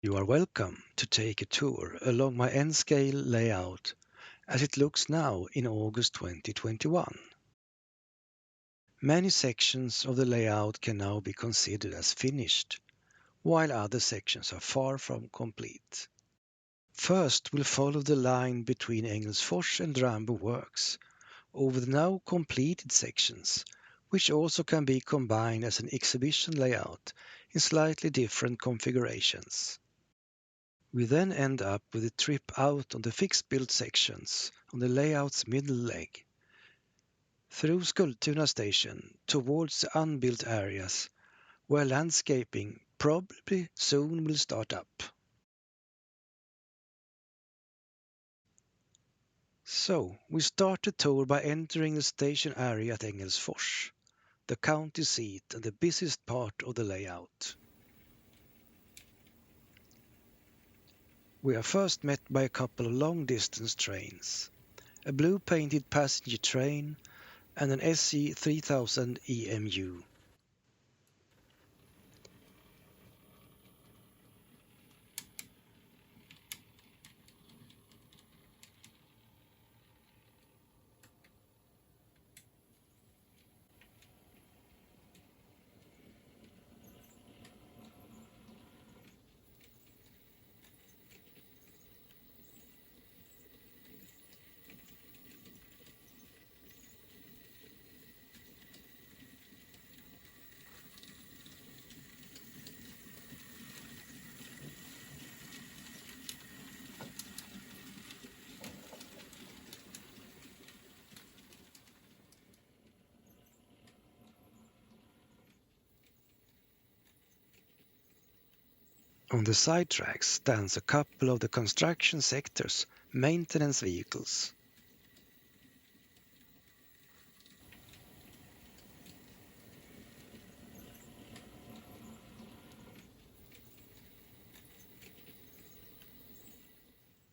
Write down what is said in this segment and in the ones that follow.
You are welcome to take a tour along my N-scale layout as it looks now in August 2021. Many sections of the layout can now be considered as finished, while other sections are far from complete. First, we'll follow the line between Engelsfors and Drambo works over the now completed sections, which also can be combined as an exhibition layout in slightly different configurations. We then end up with a trip out on the fixed build sections on the layout's middle leg, through Skultuna station towards the unbuilt areas where landscaping probably soon will start up. So, we start the tour by entering the station area at Engelsfors, the county seat and the busiest part of the layout. We are first met by a couple of long-distance trains, a blue-painted passenger train and an SE 3000 EMU. On the side tracks stands a couple of the construction sector's maintenance vehicles.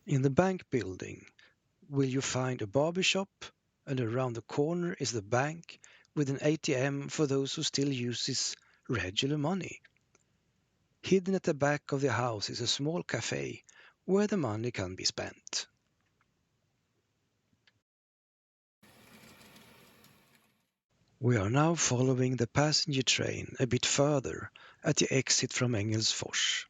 In the bank building will you find a barber shop, and around the corner is the bank with an ATM for those who still uses regular money. Hidden at the back of the house is a small cafe where the money can be spent. We are now following the passenger train a bit further at the exit from Engelsfors.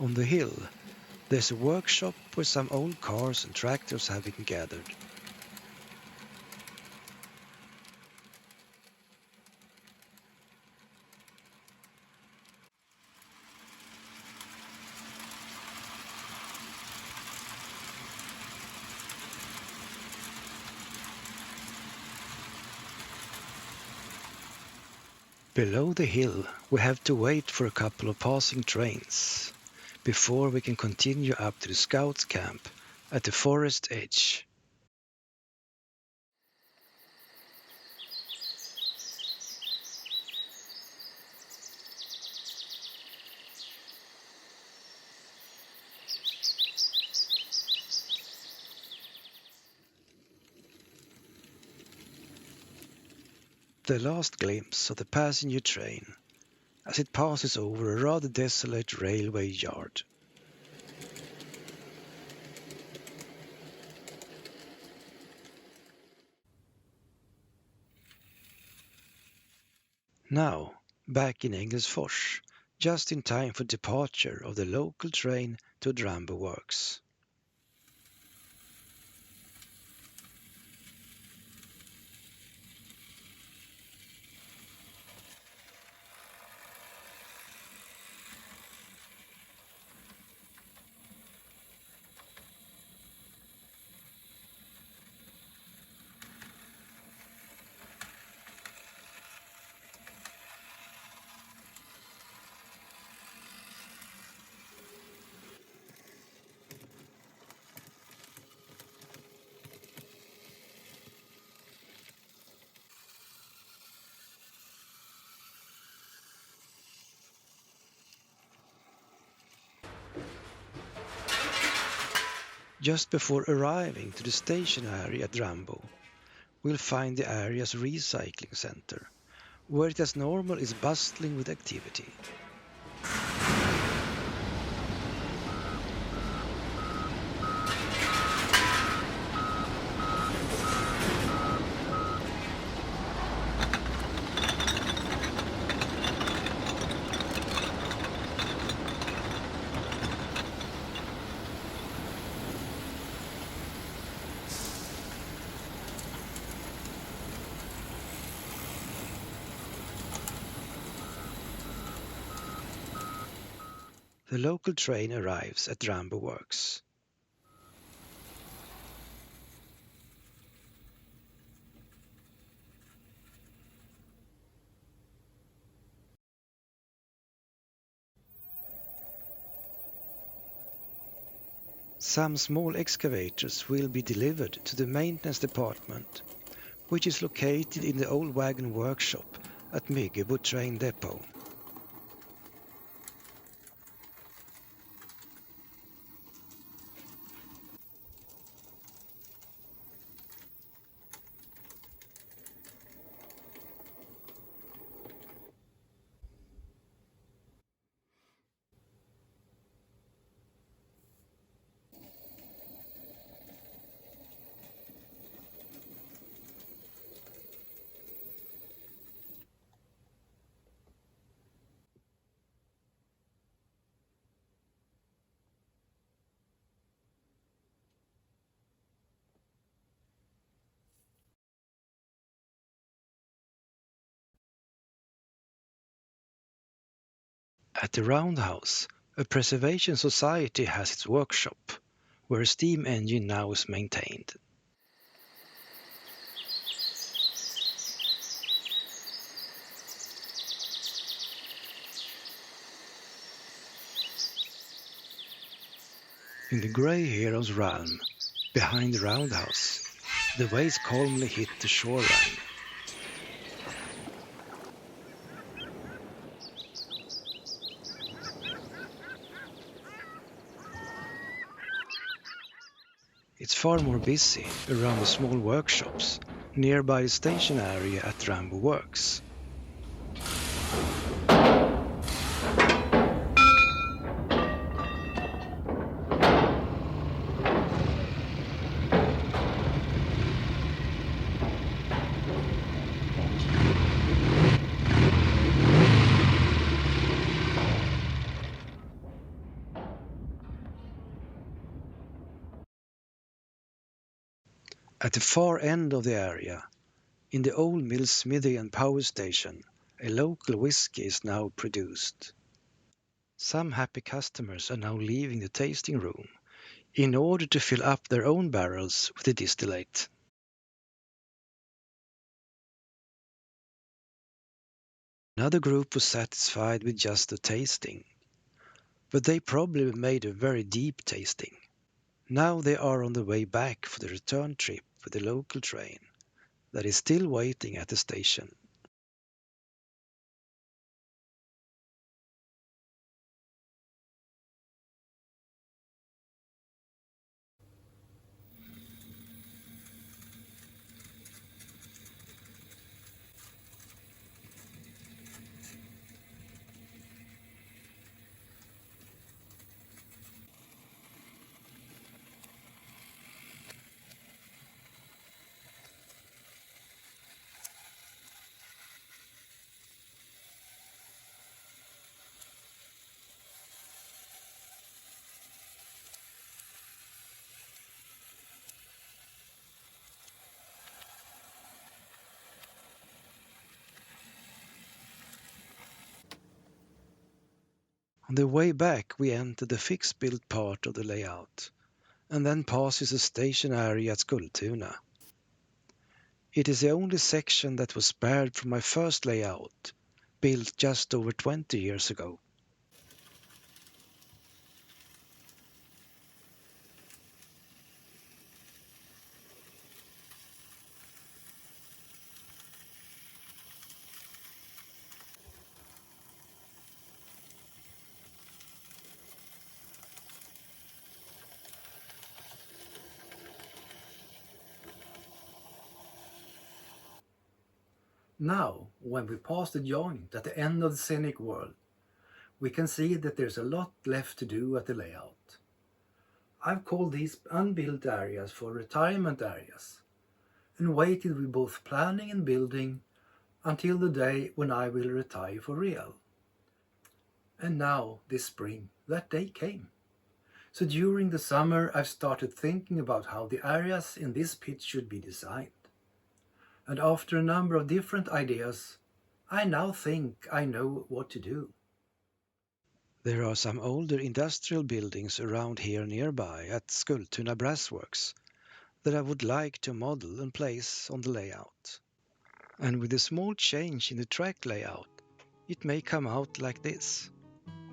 On the hill, there's a workshop where some old cars and tractors have been gathered. Below the hill, we have to wait for a couple of passing trains before we can continue up to the Scouts camp at the forest edge. The last glimpse of the passenger train as it passes over a rather desolate railway yard. Now, back in Engelsfors, just in time for departure of the local train to Drambo works. Just before arriving to the station area at Drambo, we'll find the area's recycling center, where it as normal is bustling with activity. The local train arrives at Drambo Works. Some small excavators will be delivered to the maintenance department, which is located in the old wagon workshop at Myggebo train depot. At the roundhouse, a preservation society has its workshop, where a steam engine now is maintained. In the grey hero's realm, behind the roundhouse, the waves calmly hit the shoreline. It's far more busy around the small workshops nearby the station area at Drambo Works. At the far end of the area, in the old mill smithy and power station, a local whiskey is now produced. Some happy customers are now leaving the tasting room in order to fill up their own barrels with the distillate. Another group was satisfied with just the tasting, but they probably made a very deep tasting. Now they are on the way back for the return trip with the local train that is still waiting at the station. On the way back we enter the fixed-built part of the layout, and then passes the station area at Skultuna. It is the only section that was spared from my first layout, built just over 20 years ago. Now, when we pass the joint at the end of the scenic world, we can see that there's a lot left to do at the layout. I've called these unbuilt areas for retirement areas and waited with both planning and building until the day when I will retire for real. And now, this spring, that day came. So during the summer, I've started thinking about how the areas in this pit should be designed. And after a number of different ideas, I now think I know what to do. There are some older industrial buildings around here nearby at Skultuna Brassworks that I would like to model and place on the layout. And with a small change in the track layout, it may come out like this.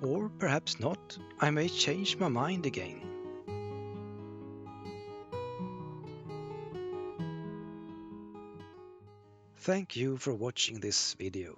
Or perhaps not, I may change my mind again. Thank you for watching this video.